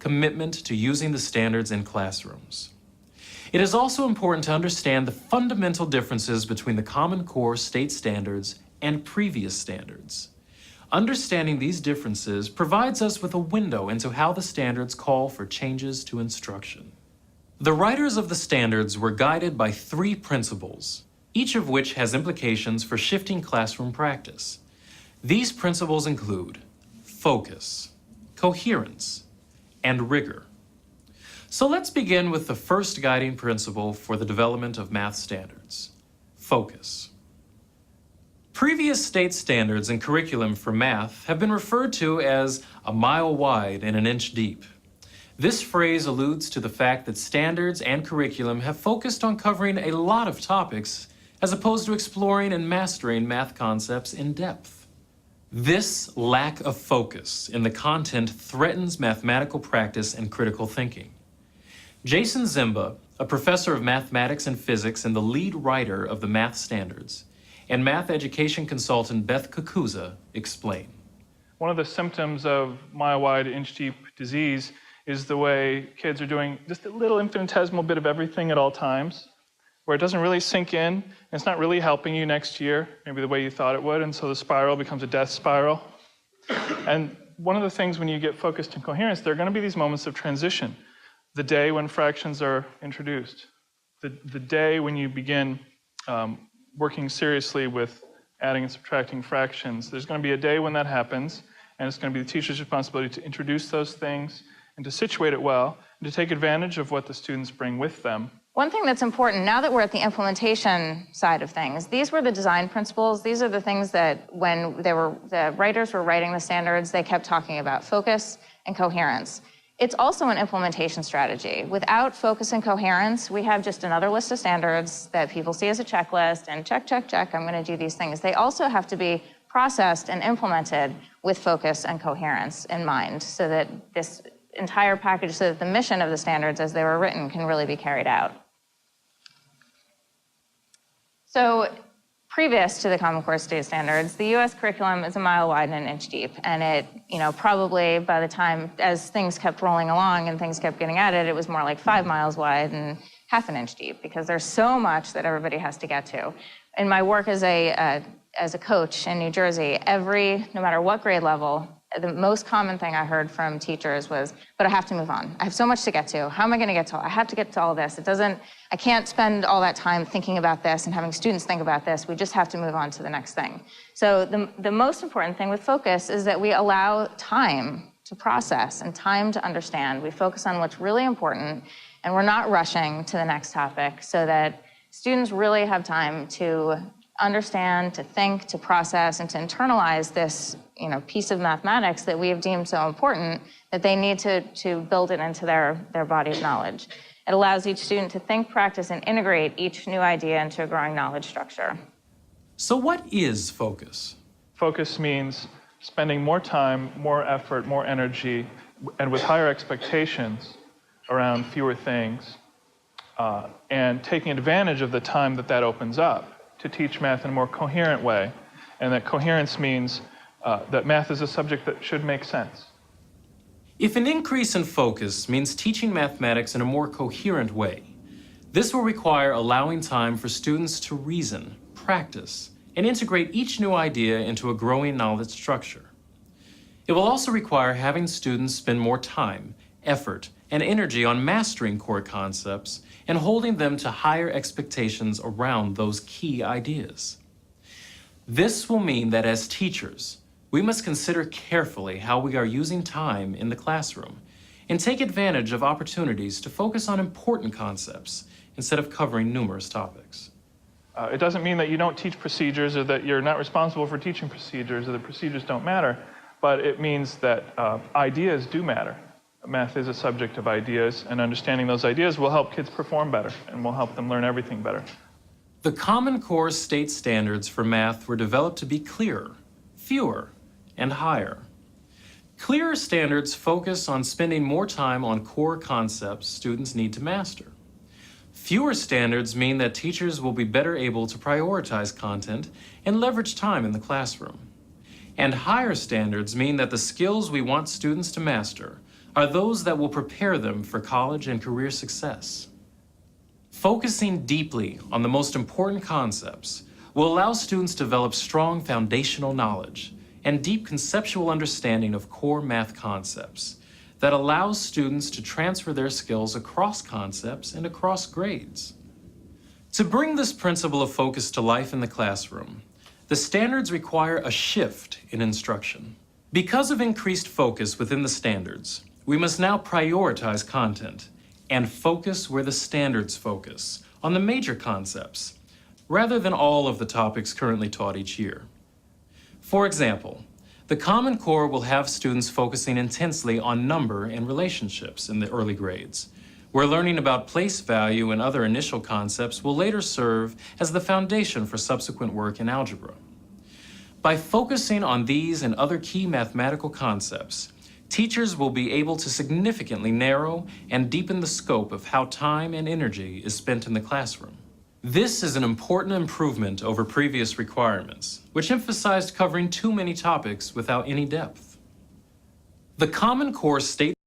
commitment to using the standards in classrooms. It is also important to understand the fundamental differences between the Common Core state standards and previous standards. Understanding these differences provides us with a window into how the standards call for changes to instruction. The writers of the standards were guided by 3 principles, each of which has implications for shifting classroom practice. These principles include focus, coherence, and rigor. So let's begin with the first guiding principle for the development of math standards, focus. Previous state standards and curriculum for math have been referred to as a mile wide and an inch deep. This phrase alludes to the fact that standards and curriculum have focused on covering a lot of topics as opposed to exploring and mastering math concepts in depth. This lack of focus in the content threatens mathematical practice and critical thinking. Jason Zimba, a professor of mathematics and physics and the lead writer of the math standards, and math education consultant Beth Kakuza explain. One of the symptoms of mile-wide, inch-deep disease is the way kids are doing just a little infinitesimal bit of everything at all times, where it doesn't really sink in, and it's not really helping you next year, maybe the way you thought it would, and so the spiral becomes a death spiral. And one of the things when you get focused and coherence, there are going to be these moments of transition. The day when fractions are introduced, the day when you begin working seriously with adding and subtracting fractions. There's going to be a day when that happens, and it's going to be the teacher's responsibility to introduce those things and to situate it well and to take advantage of what the students bring with them. One thing that's important, now that we're at the implementation side of things, these were the design principles. These are the things that when the writers were writing the standards, they kept talking about focus and coherence. It's also an implementation strategy. Without focus and coherence, we have just another list of standards that people see as a checklist and check, check, check, I'm going to do these things. They also have to be processed and implemented with focus and coherence in mind so that this entire package, so that the mission of the standards as they were written can really be carried out. So previous to the Common Core state standards, the US curriculum is a mile wide and an inch deep. And it, probably by the time, as things kept rolling along and things kept getting added, it was more like 5 miles wide and half an inch deep because there's so much that everybody has to get to. In my work as a coach in New Jersey, no matter what grade level, the most common thing I heard from teachers was, but I have to move on. I have so much to get to. How am I going to get to all? I have to get to all of this. I can't spend all that time thinking about this and having students think about this. We just have to move on to the next thing. So the most important thing with focus is that we allow time to process and time to understand. We focus on what's really important and we're not rushing to the next topic so that students really have time to understand, to think, to process, and to internalize this piece of mathematics that we have deemed so important that they need to build it into their body of knowledge. It allows each student to think, practice, and integrate each new idea into a growing knowledge structure. So what is focus? Focus means spending more time, more effort, more energy, and with higher expectations around fewer things, and taking advantage of the time that opens up to teach math in a more coherent way. And that coherence means that math is a subject that should make sense. If an increase in focus means teaching mathematics in a more coherent way, this will require allowing time for students to reason, practice, and integrate each new idea into a growing knowledge structure. It will also require having students spend more time, effort, and energy on mastering core concepts and holding them to higher expectations around those key ideas. This will mean that as teachers, we must consider carefully how we are using time in the classroom and take advantage of opportunities to focus on important concepts instead of covering numerous topics. It doesn't mean that you don't teach procedures or that you're not responsible for teaching procedures or that procedures don't matter, but it means that ideas do matter. Math is a subject of ideas, and understanding those ideas will help kids perform better and will help them learn everything better. The Common Core state standards for math were developed to be clearer, fewer, and higher. Clearer standards focus on spending more time on core concepts students need to master. Fewer standards mean that teachers will be better able to prioritize content and leverage time in the classroom. And higher standards mean that the skills we want students to master are those that will prepare them for college and career success. Focusing deeply on the most important concepts will allow students to develop strong foundational knowledge and deep conceptual understanding of core math concepts that allows students to transfer their skills across concepts and across grades. To bring this principle of focus to life in the classroom, the standards require a shift in instruction. Because of increased focus within the standards, we must now prioritize content and focus where the standards focus, on the major concepts, rather than all of the topics currently taught each year. For example, the Common Core will have students focusing intensely on number and relationships in the early grades, where learning about place value and other initial concepts will later serve as the foundation for subsequent work in algebra. By focusing on these and other key mathematical concepts, teachers will be able to significantly narrow and deepen the scope of how time and energy is spent in the classroom. This is an important improvement over previous requirements, which emphasized covering too many topics without any depth. The Common Core state